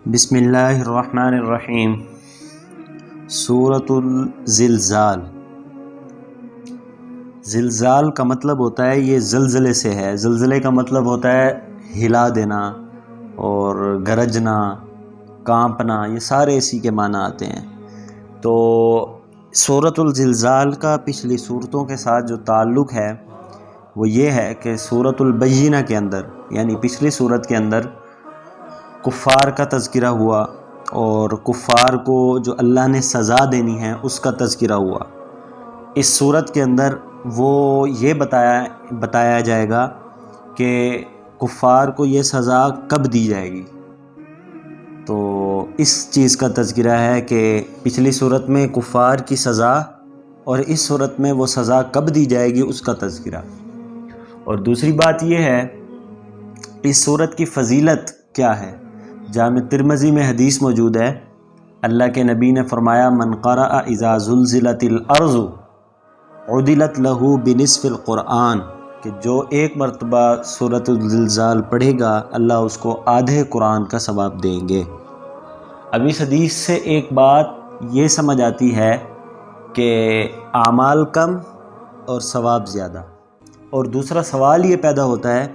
بسم اللہ الرحمن الرحیم۔ سورۃ الزلزال۔ زلزال کا مطلب ہوتا ہے یہ زلزلے سے ہے۔ زلزلے کا مطلب ہوتا ہے ہلا دینا اور گرجنا، کانپنا، یہ سارے اسی کے معنی آتے ہیں۔ تو سورۃ الزلزال کا پچھلی صورتوں کے ساتھ جو تعلق ہے وہ یہ ہے کہ سورۃ البینہ کے اندر، یعنی پچھلی صورت کے اندر کفار کا تذکرہ ہوا اور کفار کو جو اللہ نے سزا دینی ہے اس کا تذکرہ ہوا۔ اس صورت کے اندر وہ یہ بتایا جائے گا کہ کفار کو یہ سزا کب دی جائے گی۔ تو اس چیز کا تذکرہ ہے کہ پچھلی صورت میں کفار کی سزا اور اس صورت میں وہ سزا کب دی جائے گی اس کا تذکرہ۔ اور دوسری بات یہ ہے اس صورت کی فضیلت کیا ہے۔ جامع ترمذی میں حدیث موجود ہے، اللہ کے نبی نے فرمایا من قرأ اذا زلزلت الارض عدلت لہ بنصف القرآن، کہ جو ایک مرتبہ سورۃ الزلزال پڑھے گا اللہ اس کو آدھے قرآن کا ثواب دیں گے۔ اب اس حدیث سے ایک بات یہ سمجھ آتی ہے کہ اعمال کم اور ثواب زیادہ، اور دوسرا سوال یہ پیدا ہوتا ہے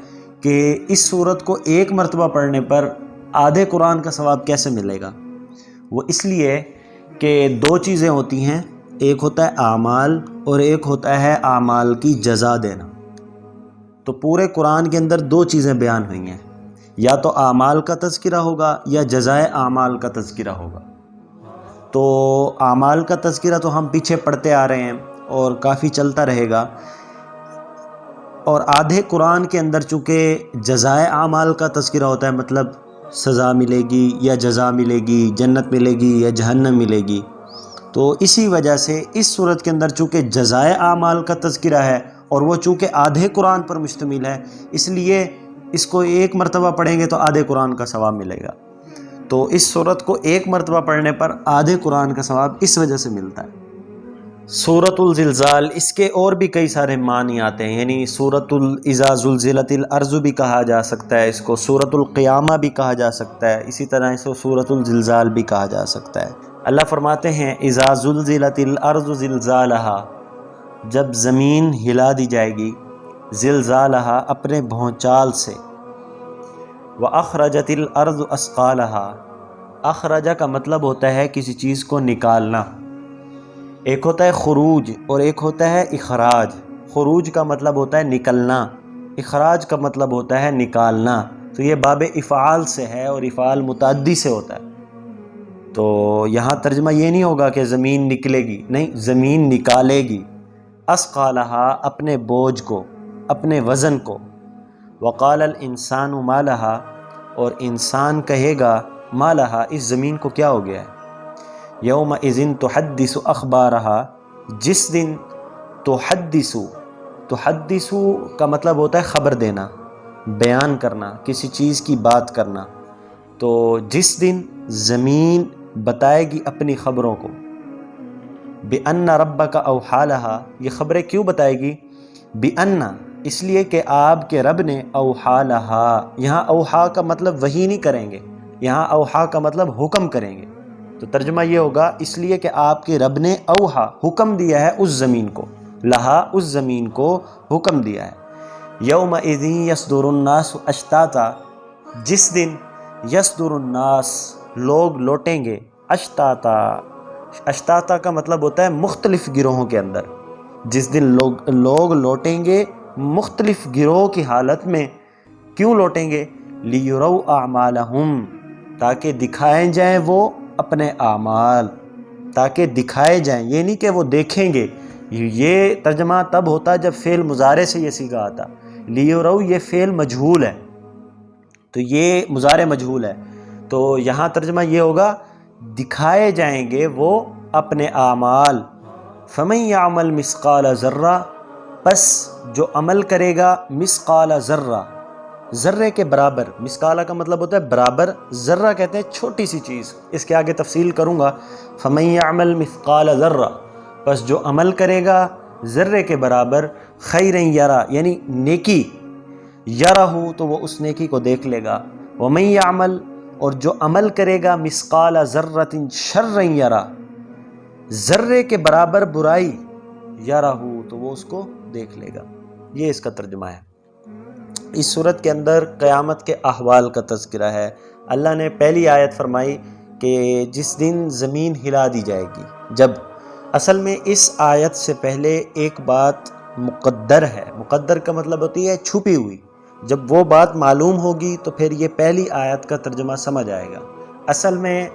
کہ اس سورت کو ایک مرتبہ پڑھنے پر آدھے قرآن کا ثواب کیسے ملے گا۔ وہ اس لیے کہ دو چیزیں ہوتی ہیں، ایک ہوتا ہے اعمال اور ایک ہوتا ہے اعمال کی جزا دینا۔ تو پورے قرآن کے اندر دو چیزیں بیان ہوئی ہیں، یا تو اعمال کا تذکرہ ہوگا یا جزائے اعمال کا تذکرہ ہوگا۔ تو اعمال کا تذکرہ تو ہم پیچھے پڑھتے آ رہے ہیں اور کافی چلتا رہے گا، اور آدھے قرآن کے اندر چونکہ جزائے اعمال کا تذکرہ ہوتا ہے، مطلب سزا ملے گی یا جزا ملے گی، جنت ملے گی یا جہنم ملے گی، تو اسی وجہ سے اس صورت کے اندر چونکہ جزائے اعمال کا تذکرہ ہے اور وہ چونکہ آدھے قرآن پر مشتمل ہے، اس لیے اس کو ایک مرتبہ پڑھیں گے تو آدھے قرآن کا ثواب ملے گا۔ تو اس صورت کو ایک مرتبہ پڑھنے پر آدھے قرآن کا ثواب اس وجہ سے ملتا ہے۔ سورۃ الزلزال، اس کے اور بھی کئی سارے معنی آتے ہیں، یعنی سورۃ اذا زلزلت الارض بھی کہا جا سکتا ہے، اس کو سورۃ القیامہ بھی کہا جا سکتا ہے، اسی طرح اس کو سورۃ الزلزال بھی کہا جا سکتا ہے۔ اللہ فرماتے ہیں اذا زلزلت الارض زلزالہا، جب زمین ہلا دی جائے گی، زلزالہا اپنے بھونچال سے، واخرجت الارض اثقالہا، اخرجہ کا مطلب ہوتا ہے کسی چیز کو نکالنا، ایک ہوتا ہے خروج اور ایک ہوتا ہے اخراج۔ خروج کا مطلب ہوتا ہے نکلنا، اخراج کا مطلب ہوتا ہے نکالنا۔ تو یہ باب افعال سے ہے اور افعال متعدی سے ہوتا ہے۔ تو یہاں ترجمہ یہ نہیں ہوگا کہ زمین نکلے گی، نہیں، زمین نکالے گی۔ اثقالہا، اپنے بوجھ کو، اپنے وزن کو۔ وقال الانسان ما لہا، اور انسان کہے گا ما لہا، اس زمین کو کیا ہو گیا ہے۔ یومئذ تحدث اخبارہا، جس دن تحدث کا مطلب ہوتا ہے خبر دینا، بیان کرنا، کسی چیز کی بات کرنا۔ تو جس دن زمین بتائے گی اپنی خبروں کو، بِأَنَّ رَبَّكَ أَوْحَى لَهَا، یہ خبریں کیوں بتائے گی؟ بِأَنَّ، اس لیے کہ آپ کے رب نے اوحا لہا، یہاں اوحا کا مطلب وحی نہیں کریں گے، یہاں اوحا کا مطلب حکم کریں گے۔ تو ترجمہ یہ ہوگا اس لیے کہ آپ کے رب نے اوحا، حکم دیا ہے اس زمین کو، لہا، اس زمین کو حکم دیا ہے۔ یومئذ یصدر الناس اشتاتا، جس دن یصدر الناس، لوگ لوٹیں گے، اشتاتا، اشتاتا کا مطلب ہوتا ہے مختلف گروہوں کے اندر، جس دن لوگ لوٹیں گے مختلف گروہ کی حالت میں۔ کیوں لوٹیں گے؟ لیروا اعمالہم، تاکہ دکھائے جائیں وہ اپنے اعمال، تاکہ دکھائے جائیں، یہ نہیں کہ وہ دیکھیں گے۔ یہ ترجمہ تب ہوتا جب فعل مضارع سے یہ صیغہ آتا۔ لیروا یہ فعل مجہول ہے، تو یہ مضارع مجہول ہے، تو یہاں ترجمہ یہ ہوگا دکھائے جائیں گے وہ اپنے اعمال۔ فمن یعمل مثقال ذرہ، پس جو عمل کرے گا مثقال ذرہ، ذرے کے برابر، مثقالہ کا مطلب ہوتا ہے برابر، ذرہ کہتے ہیں چھوٹی سی چیز، اس کے آگے تفصیل کروں گا۔ فمن یعمل مثقال ذرہ، پس جو عمل کرے گا ذرے کے برابر، خیرا یرا، یعنی نیکی، یرہ تو وہ اس نیکی کو دیکھ لے گا، ومن یعمل، اور جو عمل کرے گا مثقال ذرۃ شرا یرا، ذرے کے برابر برائی، یرہ تو وہ اس کو دیکھ لے گا۔ یہ اس کا ترجمہ ہے۔ اس صورت کے اندر قیامت کے احوال کا تذکرہ ہے۔ اللہ نے پہلی آیت فرمائی کہ جس دن زمین ہلا دی جائے گی۔ جب اصل میں اس آیت سے پہلے ایک بات مقدر ہے، مقدر کا مطلب ہوتی ہے چھپی ہوئی، جب وہ بات معلوم ہوگی تو پھر یہ پہلی آیت کا ترجمہ سمجھ آئے گا۔ اصل میں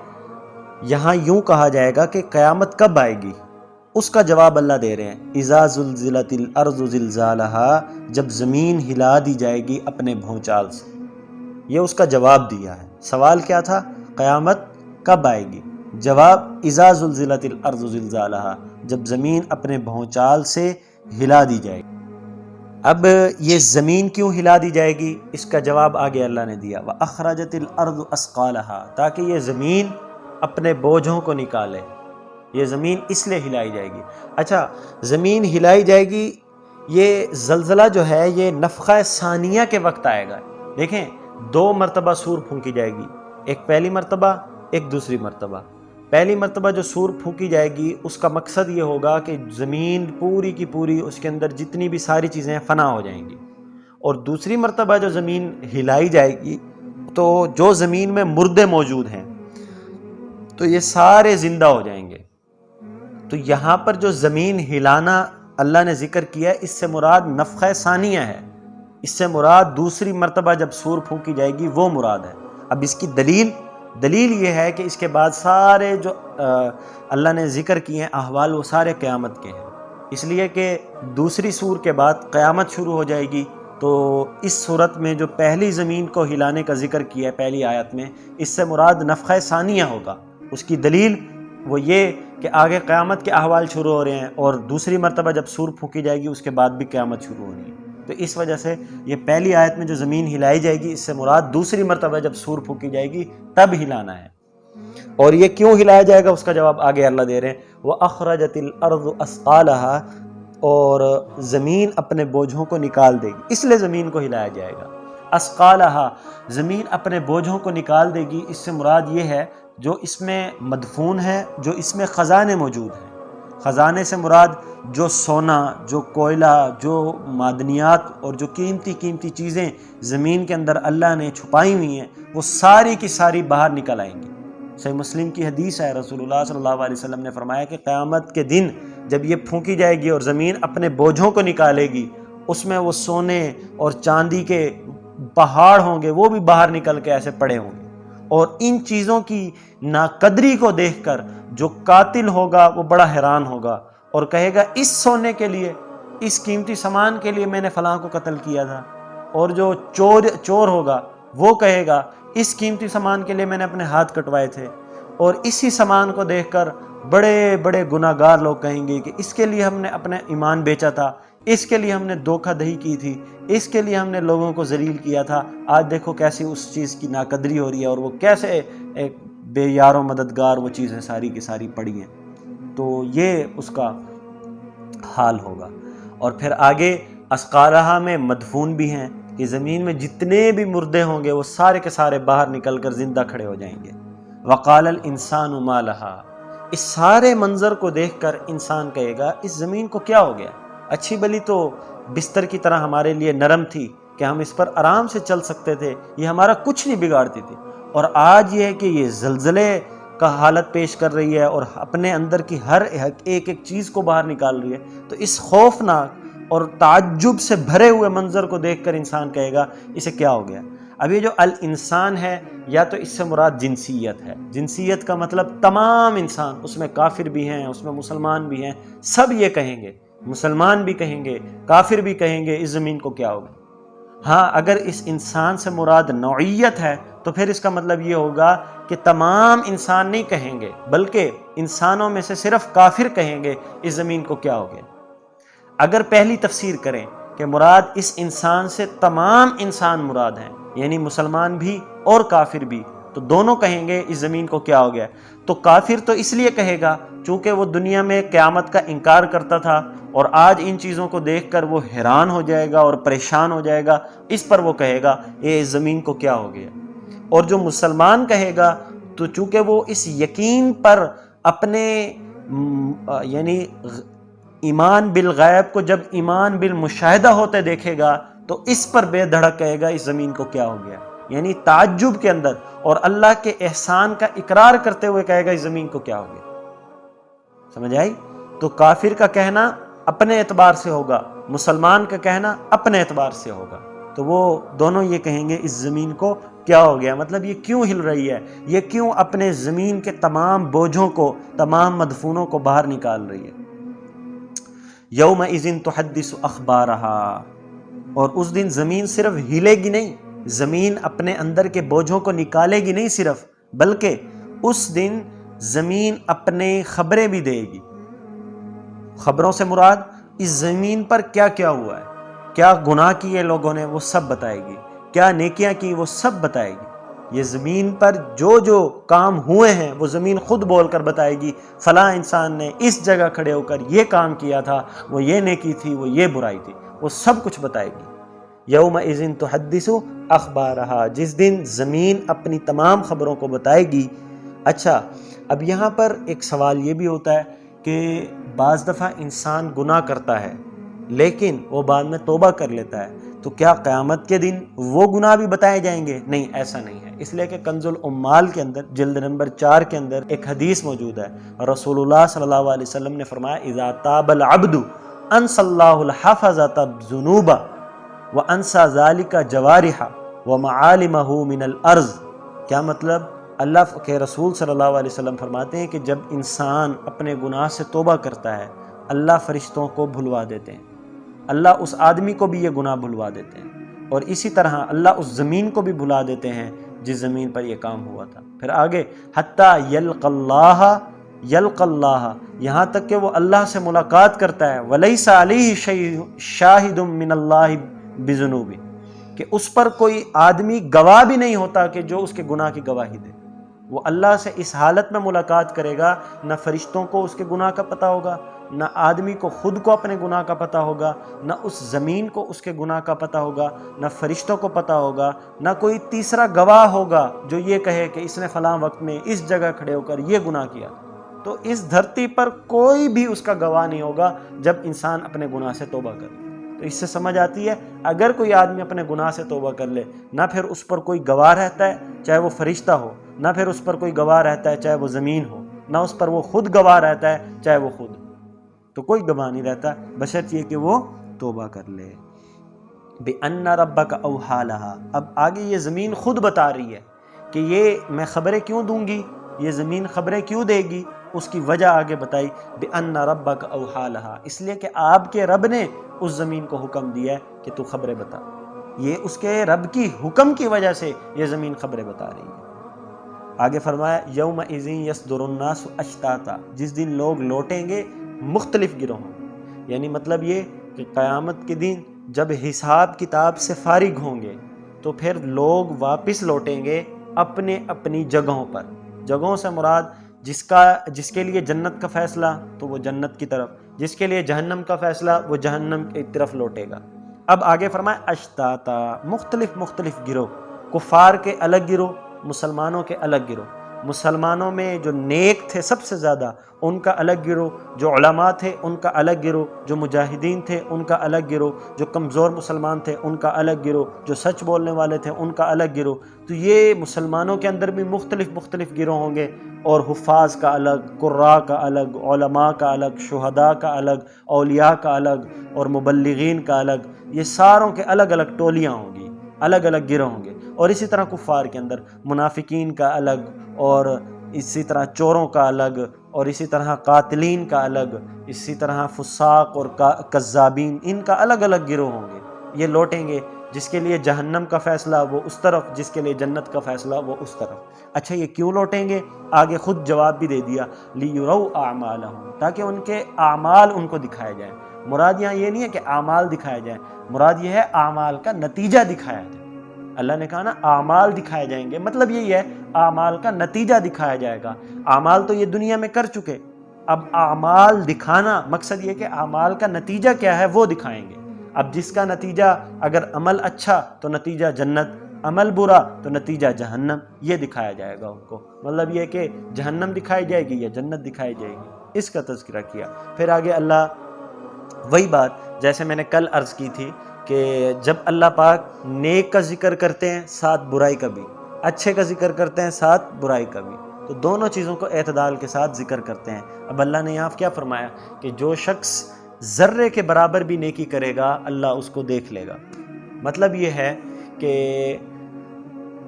یہاں یوں کہا جائے گا کہ قیامت کب آئے گی، اس کا جواب اللہ دے رہے ہیں، اذا زلزلت الارض زلزالہا، جب زمین ہلا دی جائے گی اپنے بھونچال سے۔ یہ اس کا جواب دیا ہے۔ سوال کیا تھا؟ قیامت کب آئے گی؟ جواب اذا زلزلت الارض زلزالہا، جب زمین اپنے بھونچال سے ہلا دی جائے گی۔ اب یہ زمین کیوں ہلا دی جائے گی، اس کا جواب آگے اللہ نے دیا، وَأَخْرَجَتِ الْأَرْضُ أَثْقَالَهَا، تاکہ یہ زمین اپنے بوجھوں کو نکالے۔ یہ زمین اس لیے ہلائی جائے گی۔ اچھا، زمین ہلائی جائے گی، یہ زلزلہ جو ہے یہ نفخہ ثانیہ کے وقت آئے گا۔ دیکھیں، 2 مرتبہ سور پھونکی جائے گی، ایک پہلی مرتبہ، ایک دوسری مرتبہ۔ پہلی مرتبہ جو سور پھونکی جائے گی اس کا مقصد یہ ہوگا کہ زمین پوری کی پوری، اس کے اندر جتنی بھی ساری چیزیں فنا ہو جائیں گی۔ اور دوسری مرتبہ جو زمین ہلائی جائے گی تو جو زمین میں مردے موجود ہیں تو یہ سارے زندہ ہو جائیں گے۔ تو یہاں پر جو زمین ہلانا اللہ نے ذکر کیا ہے، اس سے مراد نفخہ ثانیہ ہے، اس سے مراد دوسری مرتبہ جب سور پھونکی جائے گی وہ مراد ہے۔ اب اس کی دلیل یہ ہے کہ اس کے بعد سارے جو اللہ نے ذکر کیے ہیں احوال، وہ سارے قیامت کے ہیں، اس لیے کہ دوسری سور کے بعد قیامت شروع ہو جائے گی۔ تو اس صورت میں جو پہلی زمین کو ہلانے کا ذکر کیا ہے پہلی آیت میں، اس سے مراد نفخہ ثانیہ ہوگا۔ اس کی دلیل وہ یہ کہ آگے قیامت کے احوال شروع ہو رہے ہیں، اور دوسری مرتبہ جب سور پھونکی جائے گی اس کے بعد بھی قیامت شروع ہو رہی ہے۔ تو اس وجہ سے یہ پہلی آیت میں جو زمین ہلائی جائے گی، اس سے مراد دوسری مرتبہ جب سور پھونکی جائے گی تب ہلانا ہے۔ اور یہ کیوں ہلایا جائے گا اس کا جواب آگے اللہ دے رہے ہیں، وَأَخْرَجَتِ الْأَرْضُ أَثْقَالَهَا، اور زمین اپنے بوجھوں کو نکال دے گی، اس لیے زمین کو ہلایا جائے گا۔ أَثْقَالَهَا، زمین اپنے بوجھوں کو نکال دے گی، اس سے مراد یہ ہے جو اس میں مدفون ہے، جو اس میں خزانے موجود ہیں۔ خزانے سے مراد جو سونا، جو کوئلہ، جو معدنیات اور جو قیمتی چیزیں زمین کے اندر اللہ نے چھپائی ہوئی ہیں، وہ ساری کی ساری باہر نکل آئیں گی۔ صحیح مسلم کی حدیث ہے، رسول اللہ صلی اللہ علیہ وسلم نے فرمایا کہ قیامت کے دن جب یہ پھونکی جائے گی اور زمین اپنے بوجھوں کو نکالے گی، اس میں وہ سونے اور چاندی کے پہاڑ ہوں گے، وہ بھی باہر نکل کے ایسے پڑے ہوں گے۔ اور ان چیزوں کی ناقدری کو دیکھ کر جو قاتل ہوگا وہ بڑا حیران ہوگا اور کہے گا اس سونے کے لیے، اس قیمتی سامان کے لیے میں نے فلاں کو قتل کیا تھا۔ اور جو چور ہوگا وہ کہے گا اس قیمتی سامان کے لیے میں نے اپنے ہاتھ کٹوائے تھے۔ اور اسی سامان کو دیکھ کر بڑے بڑے گناہ گار لوگ کہیں گے کہ اس کے لیے ہم نے اپنا ایمان بیچا تھا، اس کے لیے ہم نے دھوکہ دہی کی تھی، اس کے لیے ہم نے لوگوں کو ذلیل کیا تھا، آج دیکھو کیسی اس چیز کی ناقدری ہو رہی ہے، اور وہ کیسے ایک بے یار و مددگار وہ چیزیں ساری کی ساری پڑی ہیں۔ تو یہ اس کا حال ہوگا۔ اور پھر آگے اسقالہا میں مدفون بھی ہیں کہ زمین میں جتنے بھی مردے ہوں گے وہ سارے کے سارے باہر نکل کر زندہ کھڑے ہو جائیں گے۔ وقال الانسان ما لہا، اس سارے منظر کو دیکھ کر انسان کہے گا اس زمین کو کیا ہو گیا؟ اچھی بلی تو بستر کی طرح ہمارے لیے نرم تھی کہ ہم اس پر آرام سے چل سکتے تھے، یہ ہمارا کچھ نہیں بگاڑتی تھی، اور آج یہ ہے کہ یہ زلزلے کا حالت پیش کر رہی ہے اور اپنے اندر کی ہر ایک چیز کو باہر نکال رہی ہے۔ تو اس خوفناک اور تعجب سے بھرے ہوئے منظر کو دیکھ کر انسان کہے گا اسے کیا ہو گیا؟ اب یہ جو الانسان ہے، یا تو اس سے مراد جنسیت ہے۔ جنسیت کا مطلب تمام انسان، اس میں کافر بھی ہیں، اس میں مسلمان بھی ہیں، سب یہ کہیں گے، مسلمان بھی کہیں گے، کافر بھی کہیں گے اس زمین کو کیا ہوگا۔ ہاں، اگر اس انسان سے مراد نوعیت ہے تو پھر اس کا مطلب یہ ہوگا کہ تمام انسان نہیں کہیں گے، بلکہ انسانوں میں سے صرف کافر کہیں گے اس زمین کو کیا ہو گیا۔ اگر پہلی تفسیر کریں کہ مراد اس انسان سے تمام انسان مراد ہیں، یعنی مسلمان بھی اور کافر بھی، تو دونوں کہیں گے اس زمین کو کیا ہو گیا۔ تو کافر تو اس لیے کہے گا چونکہ وہ دنیا میں قیامت کا انکار کرتا تھا، اور آج ان چیزوں کو دیکھ کر وہ حیران ہو جائے گا اور پریشان ہو جائے گا، اس پر وہ کہے گا یہ اس زمین کو کیا ہو گیا۔ اور جو مسلمان کہے گا تو چونکہ وہ اس یقین پر اپنے یعنی ایمان بالغیب کو جب ایمان بالمشاہدہ ہوتے دیکھے گا تو اس پر بے دھڑک کہے گا اس زمین کو کیا ہو گیا، یعنی تعجب کے اندر، اور اللہ کے احسان کا اقرار کرتے ہوئے کہے گا اس زمین کو کیا ہو گیا۔ سمجھ آئی؟ تو کافر کا کہنا اپنے اعتبار سے ہوگا، مسلمان کا کہنا اپنے اعتبار سے ہوگا، تو وہ دونوں یہ کہیں گے اس زمین کو کیا ہو گیا، مطلب یہ کیوں ہل رہی ہے، یہ کیوں اپنے زمین کے تمام بوجھوں کو، تمام مدفونوں کو باہر نکال رہی ہے۔ یومئذ تحدث اخبارہا، اور اس دن زمین صرف ہلے گی نہیں، زمین اپنے اندر کے بوجھوں کو نکالے گی نہیں صرف، بلکہ اس دن زمین اپنے خبریں بھی دے گی۔ خبروں سے مراد اس زمین پر کیا کیا ہوا ہے، کیا گناہ کیے لوگوں نے وہ سب بتائے گی، کیا نیکیاں کی وہ سب بتائے گی۔ یہ زمین پر جو جو کام ہوئے ہیں وہ زمین خود بول کر بتائے گی، فلاں انسان نے اس جگہ کھڑے ہو کر یہ کام کیا تھا، وہ یہ نیکی تھی، وہ یہ برائی تھی، وہ سب کچھ بتائے گی۔ یومئذ تحدث اخبارہا، جس دن زمین اپنی تمام خبروں کو بتائے گی۔ اچھا، اب یہاں پر ایک سوال یہ بھی ہوتا ہے کہ بعض دفعہ انسان گناہ کرتا ہے لیکن وہ بعد میں توبہ کر لیتا ہے، تو کیا قیامت کے دن وہ گناہ بھی بتائے جائیں گے؟ نہیں، ایسا نہیں ہے، اس لیے کہ کنز العمال کے اندر جلد نمبر 4 کے اندر ایک حدیث موجود ہے، رسول اللہ صلی اللہ علیہ وسلم نے فرمایا اذا تاب العبد انسى اللہ الحفظۃ الذنوب وانسى ذلك جوارح ومعالمہ من الارض۔ کیا مطلب؟ اللہ کے رسول صلی اللہ علیہ وسلم فرماتے ہیں کہ جب انسان اپنے گناہ سے توبہ کرتا ہے، اللہ فرشتوں کو بھلوا دیتے ہیں، اللہ اس آدمی کو بھی یہ گناہ بھلوا دیتے ہیں، اور اسی طرح اللہ اس زمین کو بھی بھلا دیتے ہیں جس زمین پر یہ کام ہوا تھا۔ پھر آگے حتیٰ یلق اللہ، یہاں تک کہ وہ اللہ سے ملاقات کرتا ہے، ولیس علیہ شاہد من اللہ بذنوب، کہ اس پر کوئی آدمی گواہ بھی نہیں ہوتا کہ جو اس کے گناہ کی گواہی دے۔ وہ اللہ سے اس حالت میں ملاقات کرے گا، نہ فرشتوں کو اس کے گناہ کا پتہ ہوگا، نہ آدمی کو خود کو اپنے گناہ کا پتہ ہوگا، نہ اس زمین کو اس کے گناہ کا پتہ ہوگا، نہ فرشتوں کو پتہ ہوگا، نہ کوئی تیسرا گواہ ہوگا جو یہ کہے کہ اس نے فلاں وقت میں اس جگہ کھڑے ہو کر یہ گناہ کیا۔ تو اس دھرتی پر کوئی بھی اس کا گواہ نہیں ہوگا جب انسان اپنے گناہ سے توبہ کرے۔ تو اس سے سمجھ آتی ہے اگر کوئی آدمی اپنے گناہ سے توبہ کر لے، نہ پھر اس پر کوئی گواہ رہتا ہے چاہے وہ فرشتہ ہو، نہ پھر اس پر کوئی گواہ رہتا ہے چاہے وہ زمین ہو، نہ اس پر وہ خود گواہ رہتا ہے چاہے وہ خود، تو کوئی گواہ نہیں رہتا بشرط یہ کہ وہ توبہ کر لے۔ بِأَنَّ رَبَّكَ أَوْحَىٰ لَهَا، اب آگے یہ زمین خود بتا رہی ہے کہ یہ میں خبریں کیوں دوں گی، یہ زمین خبریں کیوں دے گی، اس کی وجہ آگے بتائی، بِأَنَّ رَبَّكَ أَوْحَىٰ لَهَا، اس لیے کہ آپ کے رب نے اس زمین کو حکم دیا ہے کہ تو خبریں بتا۔ یہ اس کے رب کی حکم کی وجہ سے یہ زمین خبریں بتا رہی ہے۔ آگے فرمایا یومئذ یصدر الناس اشتاتا، جس دن لوگ لوٹیں گے مختلف گروہوں، یعنی مطلب یہ کہ قیامت کے دن جب حساب کتاب سے فارغ ہوں گے تو پھر لوگ واپس لوٹیں گے اپنے اپنی جگہوں پر۔ جگہوں سے مراد جس کے لیے جنت کا فیصلہ تو وہ جنت کی طرف، جس کے لیے جہنم کا فیصلہ وہ جہنم کی طرف لوٹے گا۔ اب آگے فرمایا اشتاتا، مختلف گروہ، کفار کے الگ گروہ، مسلمانوں کے الگ گروہ۔ مسلمانوں میں جو نیک تھے سب سے زیادہ ان کا الگ گروہ، جو علماء تھے ان کا الگ گروہ، جو مجاہدین تھے ان کا الگ گروہ، جو کمزور مسلمان تھے ان کا الگ گروہ، جو سچ بولنے والے تھے ان کا الگ گروہ۔ تو یہ مسلمانوں کے اندر بھی مختلف گروہ ہوں گے، اور حفاظ کا الگ، قراء کا الگ، علماء کا الگ، شہداء کا الگ، اولیاء کا الگ، اور مبلغین کا الگ۔ یہ ساروں کے الگ الگ ٹولیاں ہوں گی، الگ الگ گروہ ہوں گے۔ اور اسی طرح کفار کے اندر منافقین کا الگ، اور اسی طرح چوروں کا الگ، اور اسی طرح قاتلین کا الگ، اسی طرح فساق اور کذابین، ان کا الگ الگ گروہ ہوں گے۔ یہ لوٹیں گے، جس کے لیے جہنم کا فیصلہ وہ اس طرف، جس کے لیے جنت کا فیصلہ وہ اس طرف۔ اچھا، یہ کیوں لوٹیں گے؟ آگے خود جواب بھی دے دیا، لِيُرَوْا أَعْمَالَهُمْ، تاکہ ان کے اعمال ان کو دکھائے جائیں۔ مراد یہاں یہ نہیں ہے کہ اعمال دکھائے جائیں، مراد یہ ہے اعمال کا نتیجہ دکھایا جائے۔ اللہ نے کہا نا اعمال دکھائے جائیں گے، مطلب یہی ہے اعمال کا نتیجہ دکھایا جائے گا۔ اعمال تو یہ دنیا میں کر چکے، اب اعمال دکھانا، مقصد یہ کہ اعمال کا نتیجہ کیا ہے وہ دکھائیں گے۔ اب جس کا نتیجہ اگر عمل اچھا تو نتیجہ جنت، عمل برا تو نتیجہ جہنم، یہ دکھایا جائے گا ان کو، مطلب یہ کہ جہنم دکھائی جائے گی یا جنت دکھائی جائے گی، اس کا تذکرہ کیا۔ پھر آگے اللہ وہی بات جیسے میں نے کل عرض کی تھی کہ جب اللہ پاک نیک کا ذکر کرتے ہیں ساتھ برائی کا بھی، اچھے کا ذکر کرتے ہیں ساتھ برائی کا بھی، تو دونوں چیزوں کو اعتدال کے ساتھ ذکر کرتے ہیں۔ اب اللہ نے یہاں کیا فرمایا کہ جو شخص ذرے کے برابر بھی نیکی کرے گا اللہ اس کو دیکھ لے گا۔ مطلب یہ ہے کہ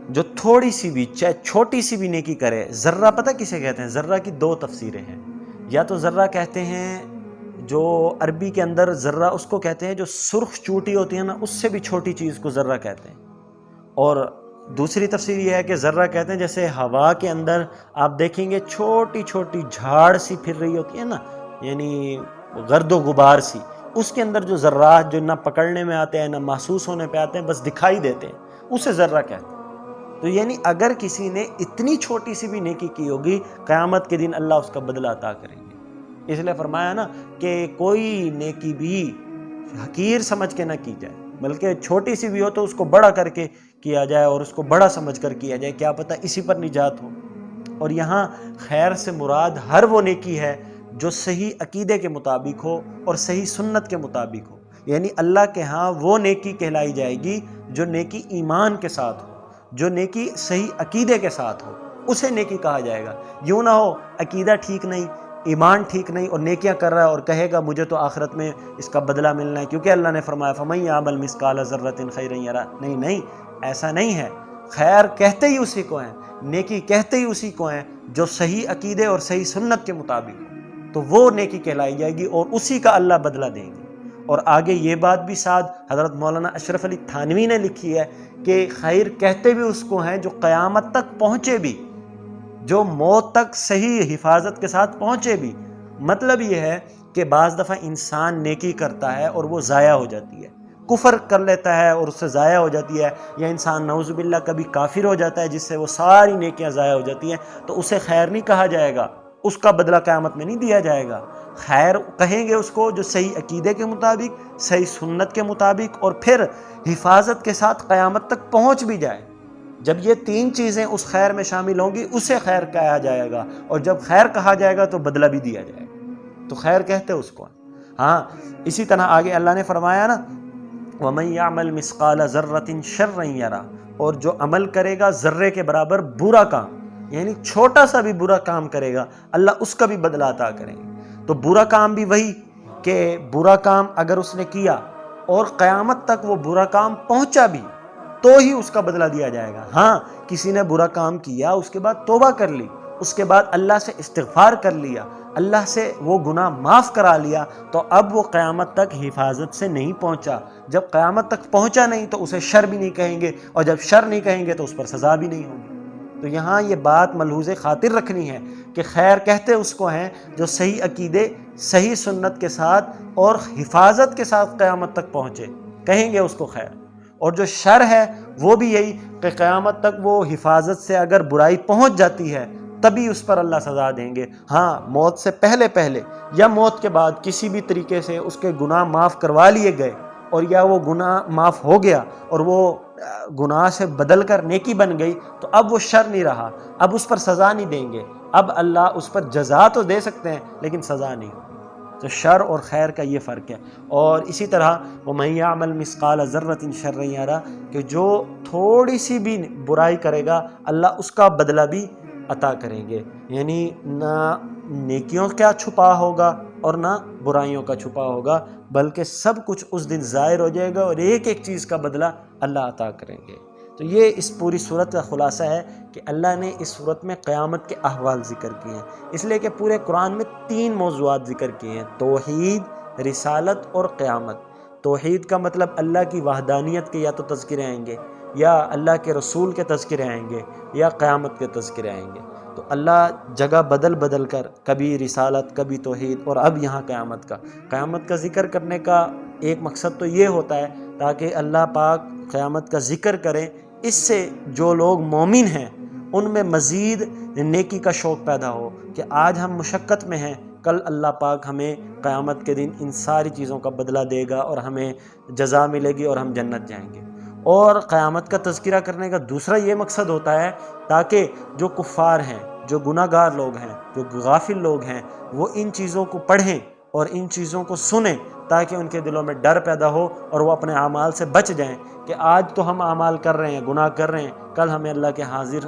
جو تھوڑی سی بھی چاہے چھوٹی سی بھی نیکی کرے، ذرہ پتہ کسے کہتے ہیں؟ ذرہ کی دو تفسیریں ہیں، یا تو ذرہ کہتے ہیں جو عربی کے اندر ذرہ اس کو کہتے ہیں جو سرخ چوٹی ہوتی ہے نا، اس سے بھی چھوٹی چیز کو ذرہ کہتے ہیں، اور دوسری تفسیر یہ ہے کہ ذرہ کہتے ہیں جیسے ہوا کے اندر آپ دیکھیں گے چھوٹی چھوٹی جھاڑ سی پھر رہی ہوتی ہے نا، یعنی گرد و غبار سی، اس کے اندر جو ذرات جو نہ پکڑنے میں آتے ہیں نہ محسوس ہونے پہ آتے ہیں، بس دکھائی دیتے ہیں، اسے ذرہ کہتے ہیں۔ تو یعنی اگر کسی نے اتنی چھوٹی سی بھی نیکی کی ہوگی، قیامت کے دن اللہ اس کا بدلہ عطا کریں گے۔ اس لیے فرمایا نا کہ کوئی نیکی بھی حقیر سمجھ کے نہ کی جائے، بلکہ چھوٹی سی بھی ہو تو اس کو بڑا کر کے کیا جائے اور اس کو بڑا سمجھ کر کیا جائے، کیا پتہ اسی پر نجات ہو۔ اور یہاں خیر سے مراد ہر وہ نیکی ہے جو صحیح عقیدے کے مطابق ہو اور صحیح سنت کے مطابق ہو، یعنی اللہ کے ہاں وہ نیکی کہلائی جائے گی جو نیکی ایمان کے ساتھ ہو، جو نیکی صحیح عقیدے کے ساتھ ہو، اسے نیکی کہا جائے گا۔ یوں نہ ہو عقیدہ ٹھیک نہیں، ایمان ٹھیک نہیں اور نیکیاں کر رہا ہے اور کہے گا مجھے تو آخرت میں اس کا بدلہ ملنا ہے، کیونکہ اللہ نے فرمایا فَمَن يَعْمَلْ مِثْقَالَ ذَرَّةٍ خَيْرًا يَرَهُ۔ نہیں، ایسا نہیں ہے، خیر کہتے ہی اسی کو ہیں، نیکی کہتے ہی اسی کو ہیں جو صحیح عقیدے اور صحیح سنت کے مطابق ہو، تو وہ نیکی کہلائی جائے گی اور اسی کا اللہ بدلہ دیں گے۔ اور آگے یہ بات بھی ساتھ حضرت مولانا اشرف علی تھانوی نے لکھی ہے کہ خیر کہتے بھی اس کو ہیں جو قیامت تک پہنچے بھی، جو موت تک صحیح حفاظت کے ساتھ پہنچے بھی۔ مطلب یہ ہے کہ بعض دفعہ انسان نیکی کرتا ہے اور وہ ضائع ہو جاتی ہے، کفر کر لیتا ہے اور اس سے ضائع ہو جاتی ہے، یا انسان نعوذ باللہ کبھی کافر ہو جاتا ہے جس سے وہ ساری نیکیاں ضائع ہو جاتی ہیں، تو اسے خیر نہیں کہا جائے گا، اس کا بدلہ قیامت میں نہیں دیا جائے گا۔ خیر کہیں گے اس کو جو صحیح عقیدے کے مطابق، صحیح سنت کے مطابق اور پھر حفاظت کے ساتھ قیامت تک پہنچ بھی جائے۔ جب یہ تین چیزیں اس خیر میں شامل ہوں گی اسے خیر کہا جائے گا، اور جب خیر کہا جائے گا تو بدلہ بھی دیا جائے گا، تو خیر کہتے اس کو۔ ہاں اسی طرح آگے اللہ نے فرمایا نا وَمَن يَعْمَلْ مِثْقَالَ ذَرَّةٍ شَرًّا يَرَهُ، اور جو عمل کرے گا ذرے کے برابر برا کام، یعنی چھوٹا سا بھی برا کام کرے گا اللہ اس کا بھی بدلہ عطا کریں گے۔ تو برا کام بھی وہی کہ برا کام اگر اس نے کیا اور قیامت تک وہ برا کام پہنچا بھی تو ہی اس کا بدلہ دیا جائے گا۔ ہاں کسی نے برا کام کیا، اس کے بعد توبہ کر لی، اس کے بعد اللہ سے استغفار کر لیا، اللہ سے وہ گناہ معاف کرا لیا، تو اب وہ قیامت تک حفاظت سے نہیں پہنچا۔ جب قیامت تک پہنچا نہیں تو اسے شر بھی نہیں کہیں گے، اور جب شر نہیں کہیں گے تو اس پر سزا بھی نہیں ہوگی۔ تو یہاں یہ بات ملحوظ خاطر رکھنی ہے کہ خیر کہتے اس کو ہیں جو صحیح عقیدے، صحیح سنت کے ساتھ اور حفاظت کے ساتھ قیامت تک پہنچے، کہیں گے اس کو خیر۔ اور جو شر ہے وہ بھی یہی کہ قیامت تک وہ حفاظت سے اگر برائی پہنچ جاتی ہے تبھی اس پر اللہ سزا دیں گے۔ ہاں موت سے پہلے یا موت کے بعد کسی بھی طریقے سے اس کے گناہ معاف کروا لیے گئے، اور یا وہ گناہ معاف ہو گیا اور وہ گناہ سے بدل کر نیکی بن گئی، تو اب وہ شر نہیں رہا، اب اس پر سزا نہیں دیں گے، اب اللہ اس پر جزا تو دے سکتے ہیں لیکن سزا نہیں ہوگی۔ تو شر اور خیر کا یہ فرق ہے۔ اور اسی طرح وَمَن يَعْمَلْ مِثْقَالَ ذَرَّةٍ شَرًّا يَرَهُ، کہ جو تھوڑی سی بھی برائی کرے گا اللہ اس کا بدلہ بھی عطا کریں گے، یعنی نہ نیکیوں کا چھپا ہوگا اور نہ برائیوں کا چھپا ہوگا، بلکہ سب کچھ اس دن ظاہر ہو جائے گا اور ایک ایک چیز کا بدلہ اللہ عطا کریں گے۔ تو یہ اس پوری صورت کا خلاصہ ہے کہ اللہ نے اس صورت میں قیامت کے احوال ذکر کیے ہیں، اس لیے کہ پورے قرآن میں 3 موضوعات ذکر کیے ہیں: توحید، رسالت اور قیامت۔ توحید کا مطلب اللہ کی وحدانیت کے یا تو تذکرے آئیں گے، یا اللہ کے رسول کے تذکرے آئیں گے، یا قیامت کے تذکرے آئیں گے۔ تو اللہ جگہ بدل کر کبھی رسالت، کبھی توحید، اور اب یہاں قیامت کا ذکر کرنے کا ایک مقصد تو یہ ہوتا ہے تاکہ اللہ پاک قیامت کا ذکر کریں، اس سے جو لوگ مومن ہیں ان میں مزید نیکی کا شوق پیدا ہو کہ آج ہم مشقت میں ہیں، کل اللہ پاک ہمیں قیامت کے دن ان ساری چیزوں کا بدلہ دے گا اور ہمیں جزا ملے گی اور ہم جنت جائیں گے۔ اور قیامت کا تذکرہ کرنے کا دوسرا یہ مقصد ہوتا ہے تاکہ جو کفار ہیں، جو گناہ گار لوگ ہیں، جو غافل لوگ ہیں، وہ ان چیزوں کو پڑھیں اور ان چیزوں کو سنیں، تاکہ ان کے دلوں میں ڈر پیدا ہو اور وہ اپنے اعمال سے بچ جائیں کہ آج تو ہم اعمال کر رہے ہیں، گناہ کر رہے ہیں، کل ہمیں اللہ کے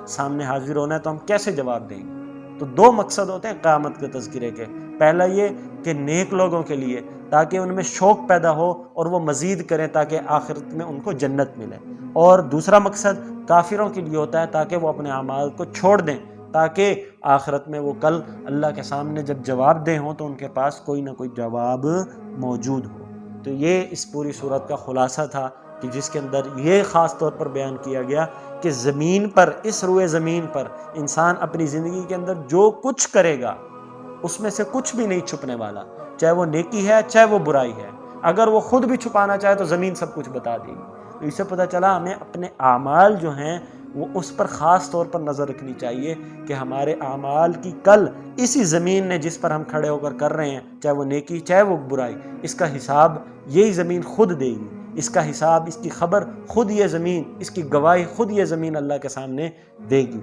سامنے حاضر ہونا ہے تو ہم کیسے جواب دیں گے۔ تو دو مقصد ہوتے ہیں قیامت کے تذکرے کے، پہلا یہ کہ نیک لوگوں کے لیے تاکہ ان میں شوق پیدا ہو اور وہ مزید کریں تاکہ آخرت میں ان کو جنت ملے، اور دوسرا مقصد کافروں کے لیے ہوتا ہے تاکہ وہ اپنے اعمال کو چھوڑ دیں، تاکہ آخرت میں وہ کل اللہ کے سامنے جب جواب دیں ہوں تو ان کے پاس کوئی نہ کوئی جواب موجود ہو۔ تو یہ اس پوری صورت کا خلاصہ تھا کہ جس کے اندر یہ خاص طور پر بیان کیا گیا کہ زمین پر، اس روئے زمین پر انسان اپنی زندگی کے اندر جو کچھ کرے گا اس میں سے کچھ بھی نہیں چھپنے والا، چاہے وہ نیکی ہے چاہے وہ برائی ہے۔ اگر وہ خود بھی چھپانا چاہے تو زمین سب کچھ بتا دے گی۔ تو اس سے پتہ چلا ہمیں اپنے اعمال جو ہیں وہ اس پر خاص طور پر نظر رکھنی چاہیے کہ ہمارے اعمال کی کل اسی زمین نے جس پر ہم کھڑے ہو کر رہے ہیں، چاہے وہ نیکی چاہے وہ برائی، اس کا حساب یہی زمین خود دے گی، اس کا حساب، اس کی خبر خود یہ زمین، اس کی گواہی خود یہ زمین اللہ کے سامنے دے گی۔